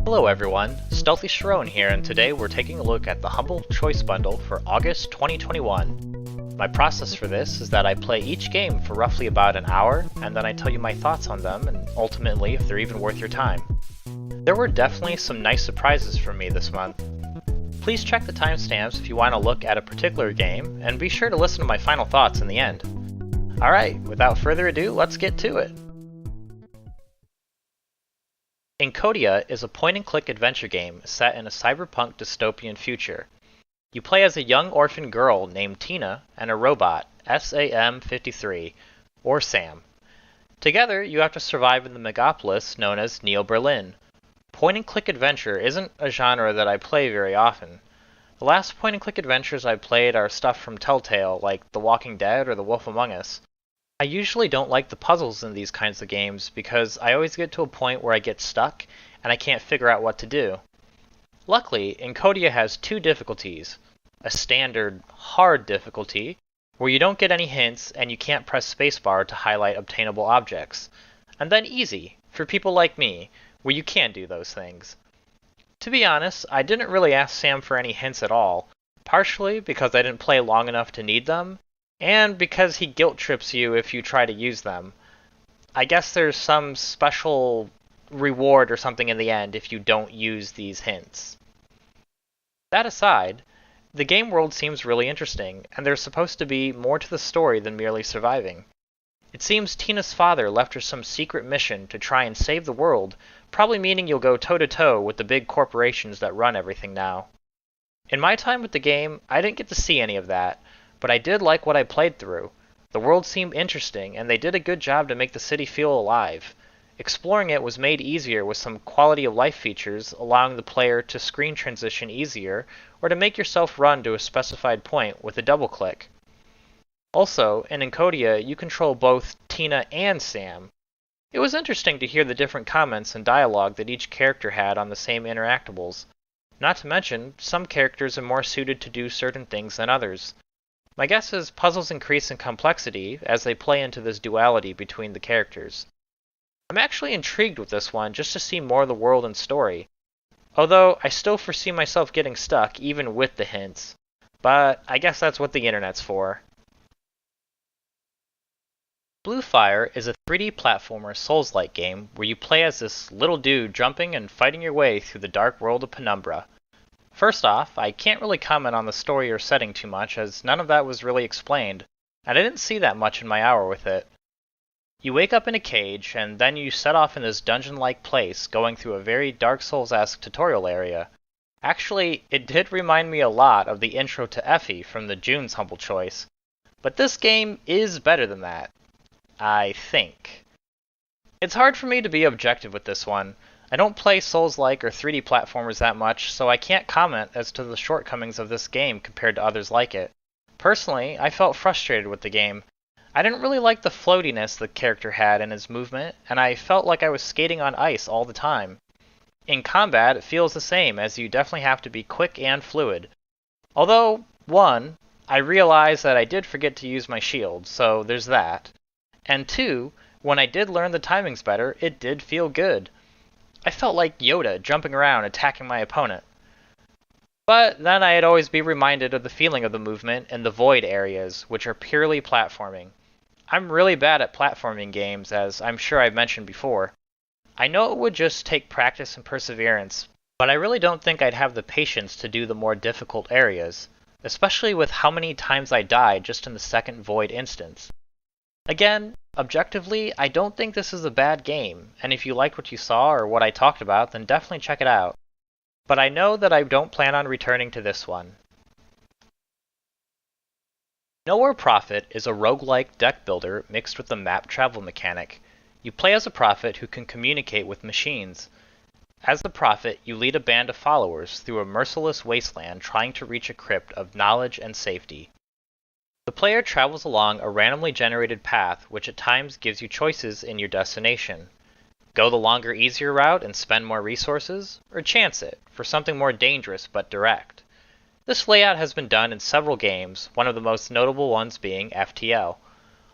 Hello everyone, Stealthy Sharon here, and today we're taking a look at the Humble Choice Bundle for August 2021. My process for this is that I play each game for roughly about an hour, and then I tell you my thoughts on them, and ultimately if they're even worth your time. There were definitely some nice surprises for me this month. Please check the timestamps if you want to look at a particular game, and be sure to listen to my final thoughts in the end. Alright, without further ado, let's get to it! Encodya is a point-and-click adventure game set in a cyberpunk dystopian future. You play as a young orphan girl named Tina and a robot, SAM-53, or Sam. Together, you have to survive in the megapolis known as Neo Berlin. Point-and-click adventure isn't a genre that I play very often. The last point-and-click adventures I played are stuff from Telltale, like The Walking Dead or The Wolf Among Us. I usually don't like the puzzles in these kinds of games because I always get to a point where I get stuck and I can't figure out what to do. Luckily, Encodya has two difficulties. A standard, hard difficulty, where you don't get any hints and you can't press spacebar to highlight obtainable objects. And then easy, for people like me, where you can do those things. To be honest, I didn't really ask Sam for any hints at all, partially because I didn't play long enough to need them, and because he guilt trips you if you try to use them. I guess there's some special reward or something in the end if you don't use these hints. That aside, the game world seems really interesting, and there's supposed to be more to the story than merely surviving. It seems Tina's father left her some secret mission to try and save the world, probably meaning you'll go toe-to-toe with the big corporations that run everything now. In my time with the game, I didn't get to see any of that, but I did like what I played through. The world seemed interesting, and they did a good job to make the city feel alive. Exploring it was made easier with some quality of life features, allowing the player to screen transition easier, or to make yourself run to a specified point with a double click. Also, in Encodya, you control both Tina and Sam. It was interesting to hear the different comments and dialogue that each character had on the same interactables. Not to mention, some characters are more suited to do certain things than others. My guess is puzzles increase in complexity as they play into this duality between the characters. I'm actually intrigued with this one just to see more of the world and story, although I still foresee myself getting stuck even with the hints. But I guess that's what the internet's for. Blue Fire is a 3D platformer Souls-like game where you play as this little dude jumping and fighting your way through the dark world of Penumbra. First off, I can't really comment on the story or setting too much as none of that was really explained, and I didn't see that much in my hour with it. You wake up in a cage, and then you set off in this dungeon-like place going through a very Dark Souls-esque tutorial area. Actually, it did remind me a lot of the intro to Effie from the June's Humble Choice, but this game is better than that. I think. It's hard for me to be objective with this one. I don't play Souls-like or 3D platformers that much, so I can't comment as to the shortcomings of this game compared to others like it. Personally, I felt frustrated with the game. I didn't really like the floatiness the character had in his movement, and I felt like I was skating on ice all the time. In combat, it feels the same, as you definitely have to be quick and fluid. Although, one, I realized that I did forget to use my shield, so there's that. And two, when I did learn the timings better, it did feel good. I felt like Yoda jumping around attacking my opponent. But then I'd always be reminded of the feeling of the movement in the void areas, which are purely platforming. I'm really bad at platforming games, as I'm sure I've mentioned before. I know it would just take practice and perseverance, but I really don't think I'd have the patience to do the more difficult areas, especially with how many times I died just in the second void instance. Again, objectively, I don't think this is a bad game, and if you liked what you saw or what I talked about, then definitely check it out. But I know that I don't plan on returning to this one. Nowhere Prophet is a roguelike deck builder mixed with a map travel mechanic. You play as a prophet who can communicate with machines. As the prophet, you lead a band of followers through a merciless wasteland trying to reach a crypt of knowledge and safety. The player travels along a randomly generated path which at times gives you choices in your destination. Go the longer, easier route and spend more resources, or chance it for something more dangerous but direct. This layout has been done in several games, one of the most notable ones being FTL.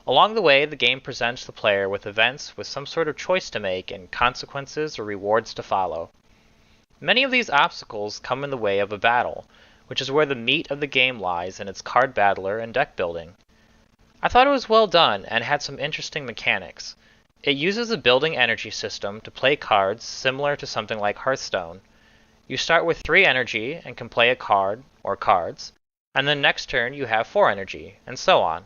Along the way, the game presents the player with events with some sort of choice to make and consequences or rewards to follow. Many of these obstacles come in the way of a battle, which is where the meat of the game lies in its card battler and deck building. I thought it was well done and had some interesting mechanics. It uses a building energy system to play cards similar to something like Hearthstone. You start with 3 energy and can play a card, or cards, and then next turn you have 4 energy, and so on.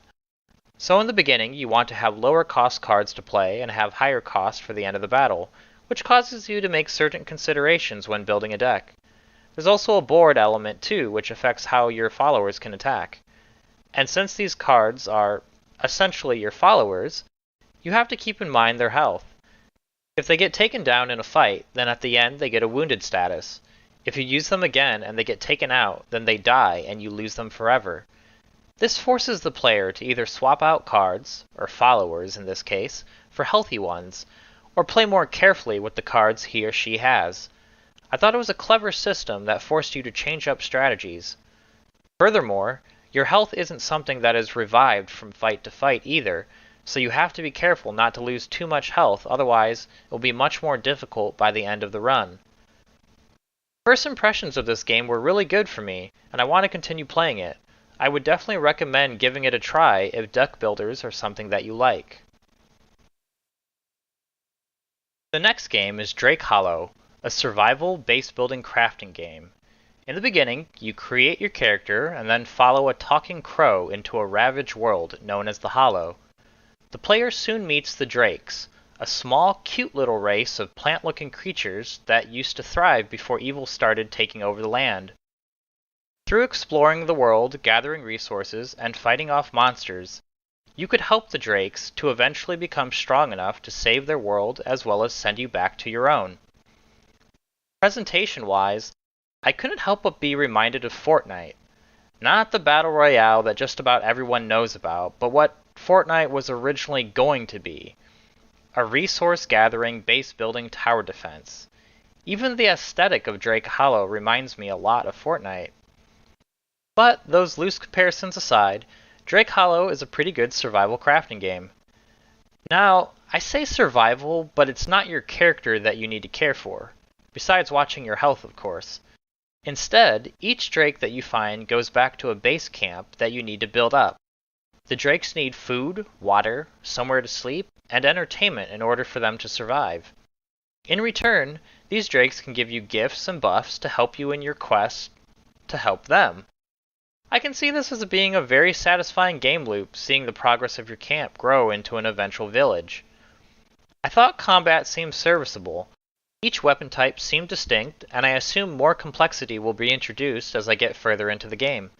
So in the beginning you want to have lower cost cards to play and have higher cost for the end of the battle, which causes you to make certain considerations when building a deck. There's also a board element too, which affects how your followers can attack. And since these cards are essentially your followers, you have to keep in mind their health. If they get taken down in a fight, then at the end they get a wounded status. If you use them again and they get taken out, then they die and you lose them forever. This forces the player to either swap out cards, or followers in this case, for healthy ones, or play more carefully with the cards he or she has. I thought it was a clever system that forced you to change up strategies. Furthermore, your health isn't something that is revived from fight to fight either, so you have to be careful not to lose too much health, otherwise it will be much more difficult by the end of the run. First impressions of this game were really good for me, and I want to continue playing it. I would definitely recommend giving it a try if deck builders are something that you like. The next game is Drake Hollow, a survival base-building crafting game. In the beginning, you create your character and then follow a talking crow into a ravaged world known as the Hollow. The player soon meets the Drakes, a small, cute little race of plant-looking creatures that used to thrive before evil started taking over the land. Through exploring the world, gathering resources, and fighting off monsters, you could help the Drakes to eventually become strong enough to save their world as well as send you back to your own. Presentation-wise, I couldn't help but be reminded of Fortnite. Not the battle royale that just about everyone knows about, but what Fortnite was originally going to be. A resource-gathering, base-building tower defense. Even the aesthetic of Drake Hollow reminds me a lot of Fortnite. But those loose comparisons aside, Drake Hollow is a pretty good survival crafting game. Now, I say survival, but it's not your character that you need to care for, besides watching your health, of course. Instead, each Drake that you find goes back to a base camp that you need to build up. The Drakes need food, water, somewhere to sleep, and entertainment in order for them to survive. In return, these Drakes can give you gifts and buffs to help you in your quest to help them. I can see this as being a very satisfying game loop, seeing the progress of your camp grow into an eventual village. I thought combat seemed serviceable. Each weapon type seemed distinct, and I assume more complexity will be introduced as I get further into the game.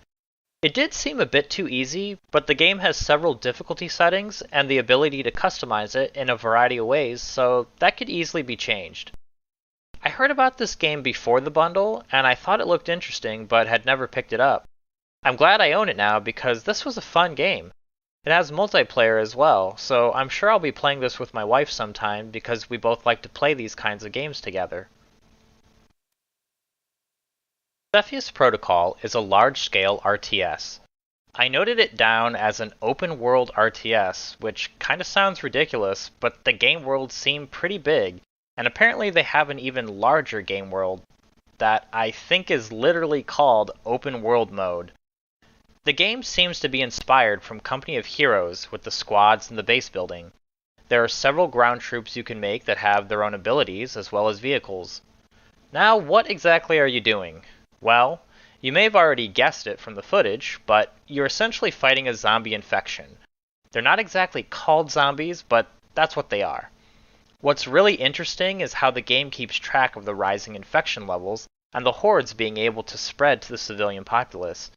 It did seem a bit too easy, but the game has several difficulty settings and the ability to customize it in a variety of ways, so that could easily be changed. I heard about this game before the bundle, and I thought it looked interesting, but had never picked it up. I'm glad I own it now because this was a fun game. It has multiplayer as well, so I'm sure I'll be playing this with my wife sometime because we both like to play these kinds of games together. Cepheus Protocol is a large-scale RTS. I noted it down as an open-world RTS, which kinda sounds ridiculous, but the game worlds seem pretty big, and apparently they have an even larger game world that I think is literally called Open World Mode. The game seems to be inspired from Company of Heroes with the squads and the base building. There are several ground troops you can make that have their own abilities as well as vehicles. Now, what exactly are you doing? Well, you may have already guessed it from the footage, but you're essentially fighting a zombie infection. They're not exactly called zombies, but that's what they are. What's really interesting is how the game keeps track of the rising infection levels and the hordes being able to spread to the civilian populace.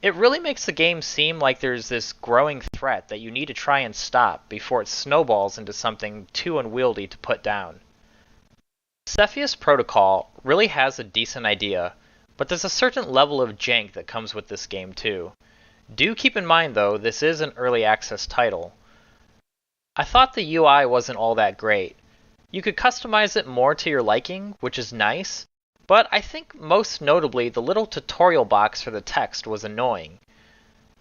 It really makes the game seem like there's this growing threat that you need to try and stop before it snowballs into something too unwieldy to put down. Cepheus Protocol really has a decent idea, but there's a certain level of jank that comes with this game too. Do keep in mind though, this is an early access title. I thought the UI wasn't all that great. You could customize it more to your liking, which is nice, but I think most notably the little tutorial box for the text was annoying.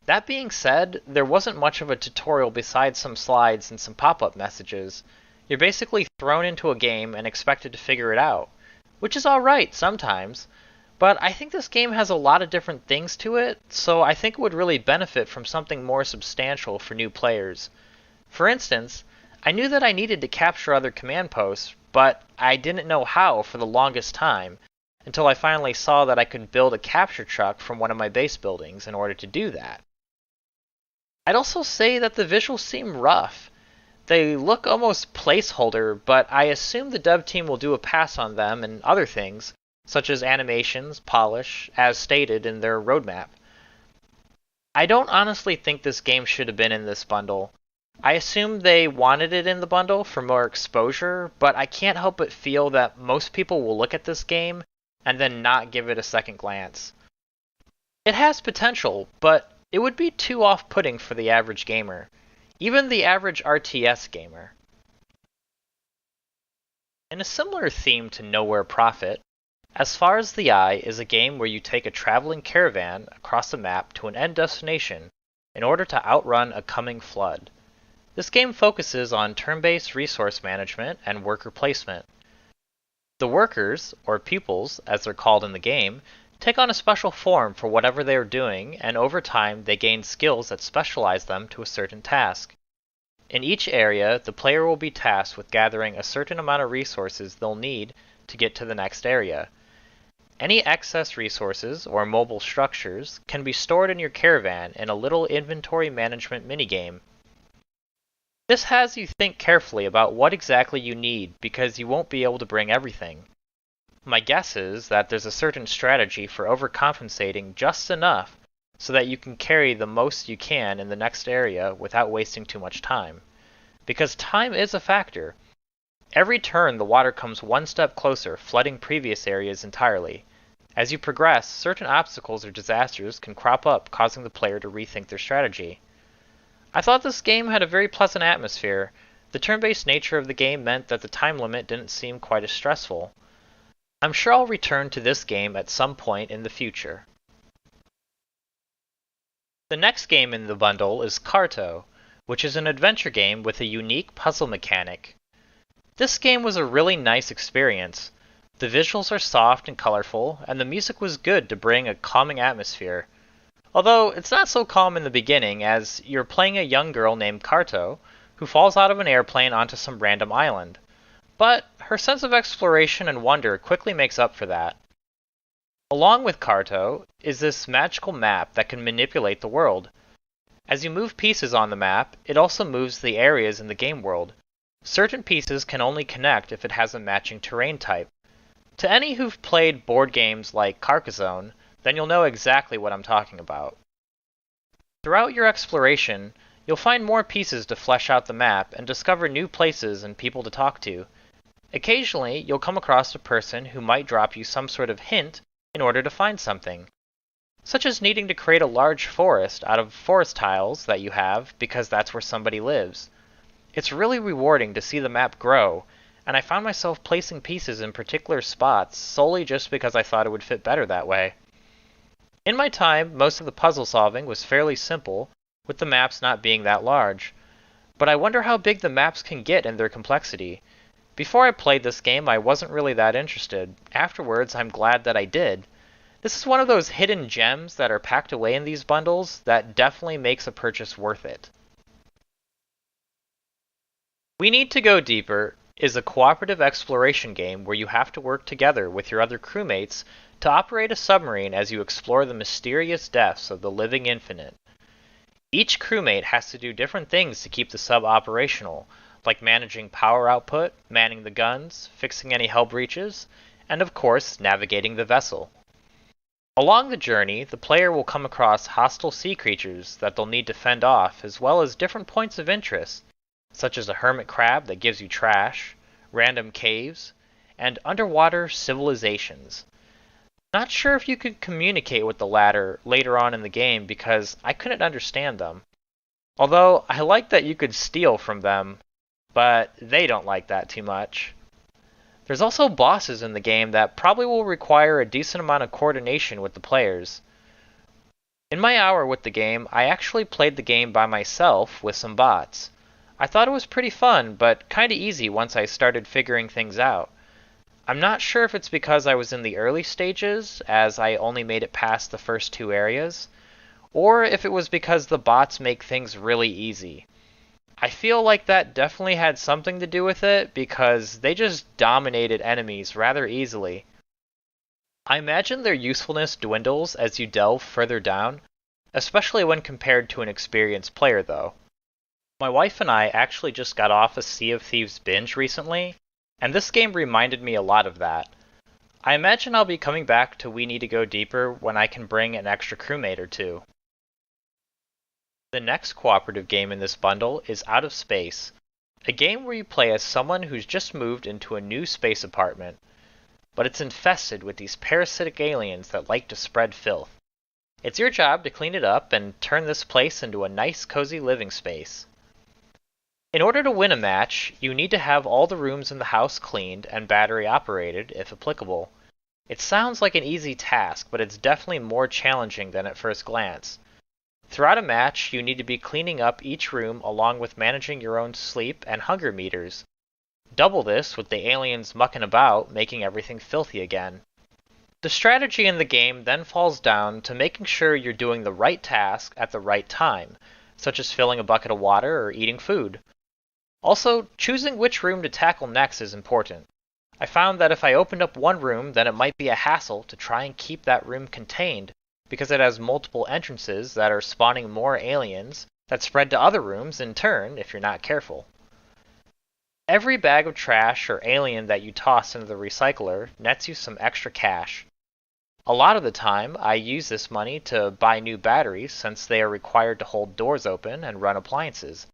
That being said, there wasn't much of a tutorial besides some slides and some pop-up messages. You're basically thrown into a game and expected to figure it out, which is alright sometimes, but I think this game has a lot of different things to it, so I think it would really benefit from something more substantial for new players. For instance, I knew that I needed to capture other command posts, but I didn't know how for the longest time, until I finally saw that I could build a capture truck from one of my base buildings in order to do that. I'd also say that the visuals seem rough. They look almost placeholder, but I assume the dev team will do a pass on them and other things, such as animations, polish, as stated in their roadmap. I don't honestly think this game should have been in this bundle. I assume they wanted it in the bundle for more exposure, but I can't help but feel that most people will look at this game and then not give it a second glance. It has potential, but it would be too off-putting for the average gamer, even the average RTS gamer. In a similar theme to Nowhere Prophet, As Far as the Eye is a game where you take a traveling caravan across a map to an end destination in order to outrun a coming flood. This game focuses on turn-based resource management and worker placement. The workers, or pupils as they're called in the game, take on a special form for whatever they are doing, and over time they gain skills that specialize them to a certain task. In each area, the player will be tasked with gathering a certain amount of resources they'll need to get to the next area. Any excess resources or mobile structures can be stored in your caravan in a little inventory management minigame. This has you think carefully about what exactly you need because you won't be able to bring everything. My guess is that there's a certain strategy for overcompensating just enough so that you can carry the most you can in the next area without wasting too much time. Because time is a factor. Every turn the water comes one step closer, flooding previous areas entirely. As you progress, certain obstacles or disasters can crop up, causing the player to rethink their strategy. I thought this game had a very pleasant atmosphere. The turn-based nature of the game meant that the time limit didn't seem quite as stressful. I'm sure I'll return to this game at some point in the future. The next game in the bundle is Carto, which is an adventure game with a unique puzzle mechanic. This game was a really nice experience. The visuals are soft and colorful, and the music was good to bring a calming atmosphere. Although it's not so calm in the beginning, as you're playing a young girl named Carto, who falls out of an airplane onto some random island. But her sense of exploration and wonder quickly makes up for that. Along with Carto is this magical map that can manipulate the world. As you move pieces on the map, it also moves the areas in the game world. Certain pieces can only connect if it has a matching terrain type. To any who've played board games like Carcassonne, then you'll know exactly what I'm talking about. Throughout your exploration, you'll find more pieces to flesh out the map and discover new places and people to talk to. Occasionally, you'll come across a person who might drop you some sort of hint in order to find something, such as needing to create a large forest out of forest tiles that you have because that's where somebody lives. It's really rewarding to see the map grow, and I found myself placing pieces in particular spots solely just because I thought it would fit better that way. In my time, most of the puzzle solving was fairly simple, with the maps not being that large. But I wonder how big the maps can get in their complexity. Before I played this game, I wasn't really that interested. Afterwards, I'm glad that I did. This is one of those hidden gems that are packed away in these bundles that definitely makes a purchase worth it. We Need to Go Deeper is a cooperative exploration game where you have to work together with your other crewmates to operate a submarine as you explore the mysterious depths of the living infinite. Each crewmate has to do different things to keep the sub operational, like managing power output, manning the guns, fixing any hull breaches, and of course, navigating the vessel. Along the journey, the player will come across hostile sea creatures that they'll need to fend off, as well as different points of interest, such as a hermit crab that gives you trash, random caves, and underwater civilizations. Not sure if you could communicate with the latter later on in the game because I couldn't understand them. Although I like that you could steal from them, but they don't like that too much. There's also bosses in the game that probably will require a decent amount of coordination with the players. In my hour with the game, I actually played the game by myself with some bots. I thought it was pretty fun, but kinda easy once I started figuring things out. I'm not sure if it's because I was in the early stages, as I only made it past the first two areas, or if it was because the bots make things really easy. I feel like that definitely had something to do with it, because they just dominated enemies rather easily. I imagine their usefulness dwindles as you delve further down, especially when compared to an experienced player though. My wife and I actually just got off a Sea of Thieves binge recently, and this game reminded me a lot of that. I imagine I'll be coming back to We Need to Go Deeper when I can bring an extra crewmate or two. The next cooperative game in this bundle is Out of Space, a game where you play as someone who's just moved into a new space apartment, but it's infested with these parasitic aliens that like to spread filth. It's your job to clean it up and turn this place into a nice cozy living space. In order to win a match, you need to have all the rooms in the house cleaned and battery operated, if applicable. It sounds like an easy task, but it's definitely more challenging than at first glance. Throughout a match, you need to be cleaning up each room along with managing your own sleep and hunger meters. Double this with the aliens mucking about, making everything filthy again. The strategy in the game then falls down to making sure you're doing the right task at the right time, such as filling a bucket of water or eating food. Also, choosing which room to tackle next is important. I found that if I opened up one room, then it might be a hassle to try and keep that room contained, because it has multiple entrances that are spawning more aliens that spread to other rooms in turn if you're not careful. Every bag of trash or alien that you toss into the recycler nets you some extra cash. A lot of the time, I use this money to buy new batteries since they are required to hold doors open and run appliances.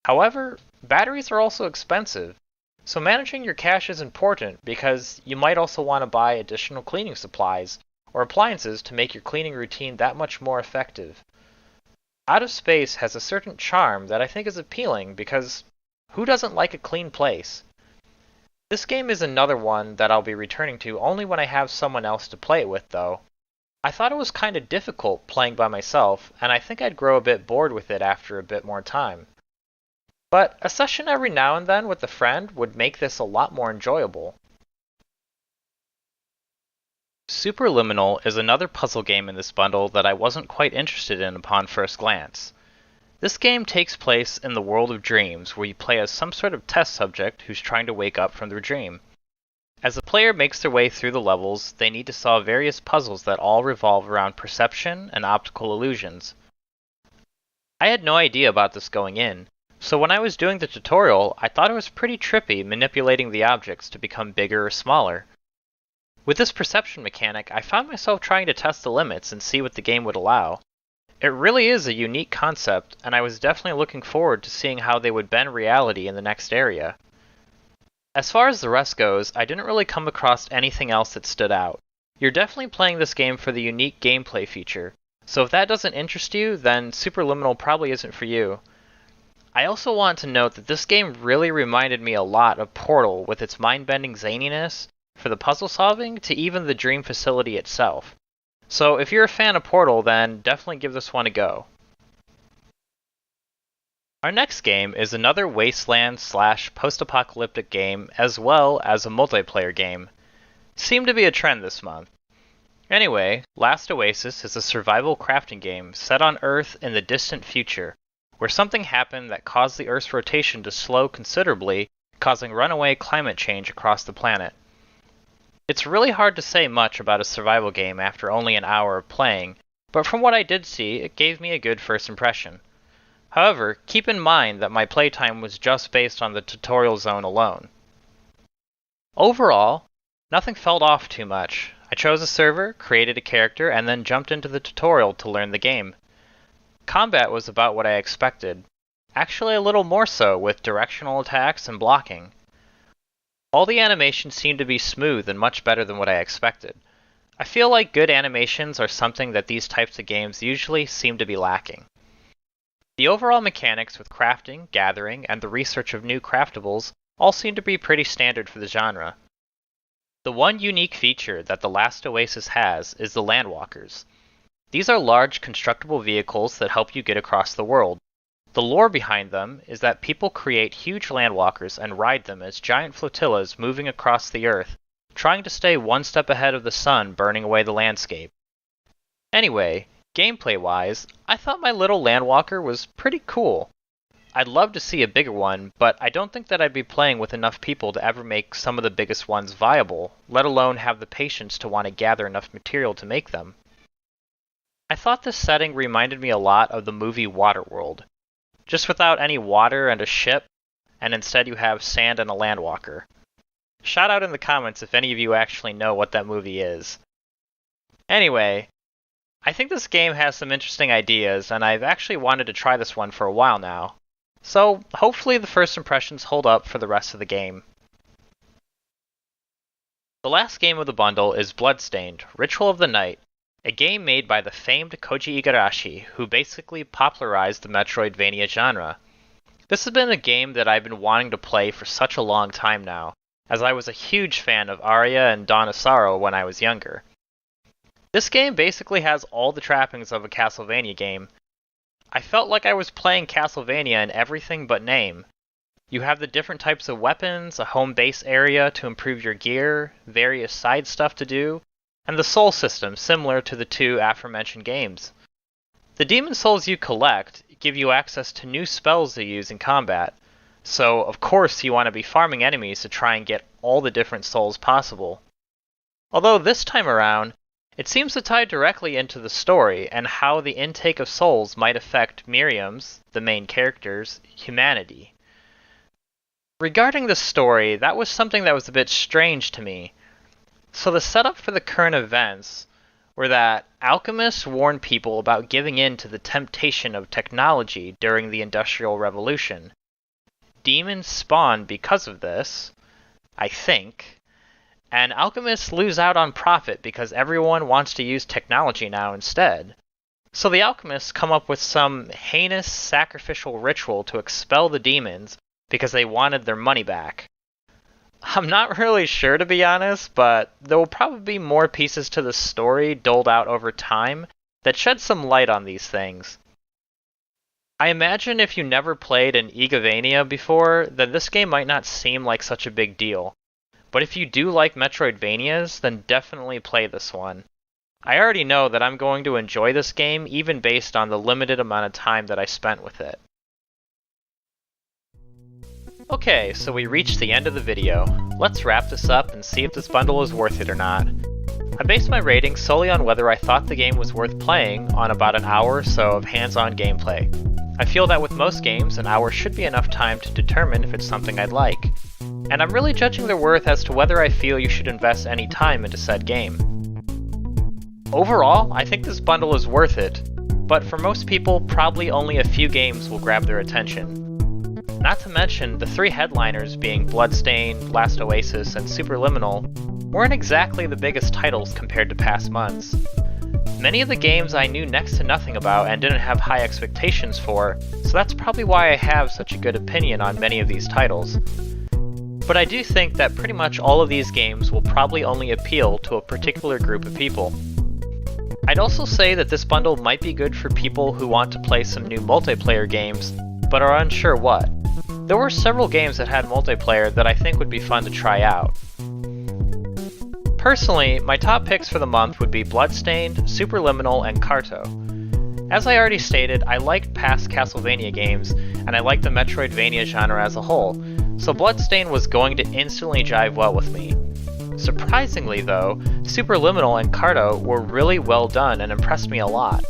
However, batteries are also expensive, so managing your cash is important because you might also want to buy additional cleaning supplies or appliances to make your cleaning routine that much more effective. Out of Space has a certain charm that I think is appealing because who doesn't like a clean place? This game is another one that I'll be returning to only when I have someone else to play it with though. I thought it was kinda difficult playing by myself, and I think I'd grow a bit bored with it after a bit more time. But a session every now and then with a friend would make this a lot more enjoyable. Superliminal is another puzzle game in this bundle that I wasn't quite interested in upon first glance. This game takes place in the world of dreams, where you play as some sort of test subject who's trying to wake up from their dream. As the player makes their way through the levels, they need to solve various puzzles that all revolve around perception and optical illusions. I had no idea about this going in, so when I was doing the tutorial, I thought it was pretty trippy manipulating the objects to become bigger or smaller. With this perception mechanic, I found myself trying to test the limits and see what the game would allow. It really is a unique concept, and I was definitely looking forward to seeing how they would bend reality in the next area. As far as the rest goes, I didn't really come across anything else that stood out. You're definitely playing this game for the unique gameplay feature, so if that doesn't interest you, then Superliminal probably isn't for you. I also want to note that this game really reminded me a lot of Portal with its mind-bending zaniness, for the puzzle solving to even the dream facility itself. So if you're a fan of Portal, then definitely give this one a go. Our next game is another wasteland / post-apocalyptic game as well as a multiplayer game. Seemed to be a trend this month. Anyway, Last Oasis is a survival crafting game set on Earth in the distant future, where something happened that caused the Earth's rotation to slow considerably, causing runaway climate change across the planet. It's really hard to say much about a survival game after only an hour of playing, but from what I did see, it gave me a good first impression. However, keep in mind that my playtime was just based on the tutorial zone alone. Overall, nothing felt off too much. I chose a server, created a character, and then jumped into the tutorial to learn the game. Combat was about what I expected, actually a little more so with directional attacks and blocking. All the animations seemed to be smooth and much better than what I expected. I feel like good animations are something that these types of games usually seem to be lacking. The overall mechanics with crafting, gathering, and the research of new craftables all seem to be pretty standard for the genre. The one unique feature that the Last Oasis has is the landwalkers. These are large constructible vehicles that help you get across the world. The lore behind them is that people create huge landwalkers and ride them as giant flotillas moving across the Earth, trying to stay one step ahead of the sun burning away the landscape. Anyway, gameplay-wise, I thought my little landwalker was pretty cool. I'd love to see a bigger one, but I don't think that I'd be playing with enough people to ever make some of the biggest ones viable, let alone have the patience to want to gather enough material to make them. I thought this setting reminded me a lot of the movie Waterworld, just without any water and a ship, and instead you have sand and a landwalker. Shout out in the comments if any of you actually know what that movie is. Anyway, I think this game has some interesting ideas, and I've actually wanted to try this one for a while now. So, hopefully the first impressions hold up for the rest of the game. The last game of the bundle is Bloodstained, Ritual of the Night, a game made by the famed Koji Igarashi, who basically popularized the Metroidvania genre. This has been a game that I've been wanting to play for such a long time now, as I was a huge fan of Aria and Dawn of Sorrow when I was younger. This game basically has all the trappings of a Castlevania game. I felt like I was playing Castlevania in everything but name. You have the different types of weapons, a home base area to improve your gear, various side stuff to do, and the soul system similar to the two aforementioned games. The demon souls you collect give you access to new spells to use in combat, so of course you want to be farming enemies to try and get all the different souls possible. Although this time around, it seems to tie directly into the story and how the intake of souls might affect Miriam's, the main character's, humanity. Regarding the story, that was something that was a bit strange to me. So the setup for the current events were that alchemists warned people about giving in to the temptation of technology during the Industrial Revolution. Demons spawned because of this, I think, and alchemists lose out on profit because everyone wants to use technology now instead. So the alchemists come up with some heinous sacrificial ritual to expel the demons because they wanted their money back. I'm not really sure, to be honest, but there will probably be more pieces to the story doled out over time that shed some light on these things. I imagine if you never played an Encodya before, then this game might not seem like such a big deal. But if you do like Metroidvanias, then definitely play this one. I already know that I'm going to enjoy this game even based on the limited amount of time that I spent with it. Okay, so we reached the end of the video. Let's wrap this up and see if this bundle is worth it or not. I based my rating solely on whether I thought the game was worth playing on about an hour or so of hands-on gameplay. I feel that with most games, an hour should be enough time to determine if it's something I'd like. And I'm really judging their worth as to whether I feel you should invest any time into said game. Overall, I think this bundle is worth it, but for most people, probably only a few games will grab their attention. Not to mention, the three headliners being Bloodstained, Last Oasis, and Superliminal weren't exactly the biggest titles compared to past months. Many of the games I knew next to nothing about and didn't have high expectations for, so that's probably why I have such a good opinion on many of these titles. But I do think that pretty much all of these games will probably only appeal to a particular group of people. I'd also say that this bundle might be good for people who want to play some new multiplayer games, but are unsure what. There were several games that had multiplayer that I think would be fun to try out. Personally, my top picks for the month would be Bloodstained, Superliminal, and Carto. As I already stated, I liked past Castlevania games, and I liked the Metroidvania genre as a whole, so Bloodstained was going to instantly jive well with me. Surprisingly though, Superliminal and Carto were really well done and impressed me a lot.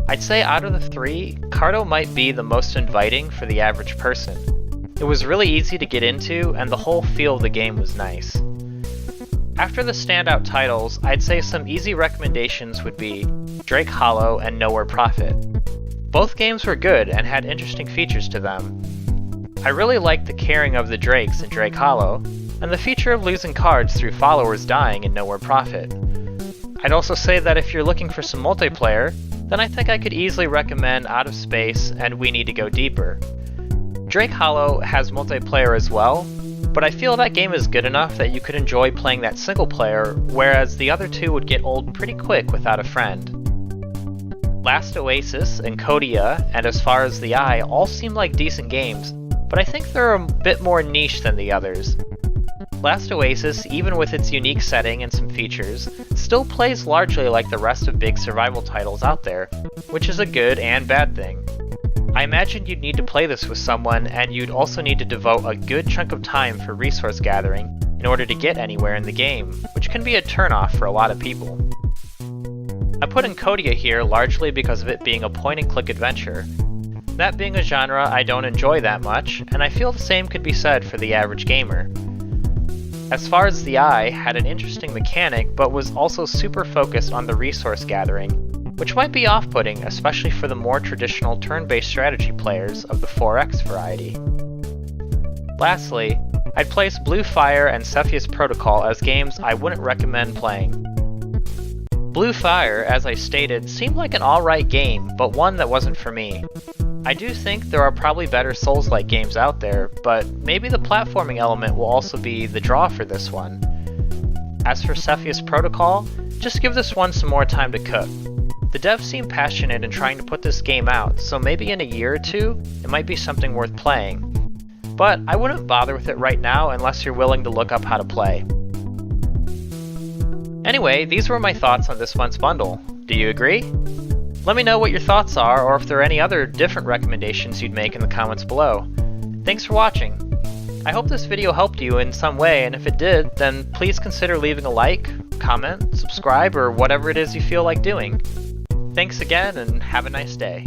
I'd say out of the three, Carto might be the most inviting for the average person. It was really easy to get into, and the whole feel of the game was nice. After the standout titles, I'd say some easy recommendations would be Drake Hollow and Nowhere Prophet. Both games were good and had interesting features to them. I really liked the caring of the Drakes in Drake Hollow, and the feature of losing cards through followers dying in Nowhere Prophet. I'd also say that if you're looking for some multiplayer, then I think I could easily recommend Out of Space and We Need to Go Deeper. Drake Hollow has multiplayer as well, but I feel that game is good enough that you could enjoy playing that single player, whereas the other two would get old pretty quick without a friend. Last Oasis, Encodya, and As Far as the Eye all seem like decent games, but I think they're a bit more niche than the others. Last Oasis, even with its unique setting and some features, still plays largely like the rest of big survival titles out there, which is a good and bad thing. I imagine you'd need to play this with someone, and you'd also need to devote a good chunk of time for resource gathering in order to get anywhere in the game, which can be a turnoff for a lot of people. I put Encodya here largely because of it being a point-and-click adventure. That being a genre I don't enjoy that much, and I feel the same could be said for the average gamer. As far as the Eye, had an interesting mechanic, but was also super focused on the resource gathering, which might be off-putting, especially for the more traditional turn-based strategy players of the 4X variety. Lastly, I'd place Blue Fire and Cepheus Protocol as games I wouldn't recommend playing. Blue Fire, as I stated, seemed like an alright game, but one that wasn't for me. I do think there are probably better Souls-like games out there, but maybe the platforming element will also be the draw for this one. As for Cepheus Protocol, just give this one some more time to cook. The devs seem passionate in trying to put this game out, so maybe in a year or two, it might be something worth playing. But I wouldn't bother with it right now unless you're willing to look up how to play. Anyway, these were my thoughts on this month's bundle. Do you agree? Let me know what your thoughts are, or if there are any other different recommendations you'd make in the comments below. Thanks for watching. I hope this video helped you in some way, and if it did, then please consider leaving a like, comment, subscribe, or whatever it is you feel like doing. Thanks again, and have a nice day.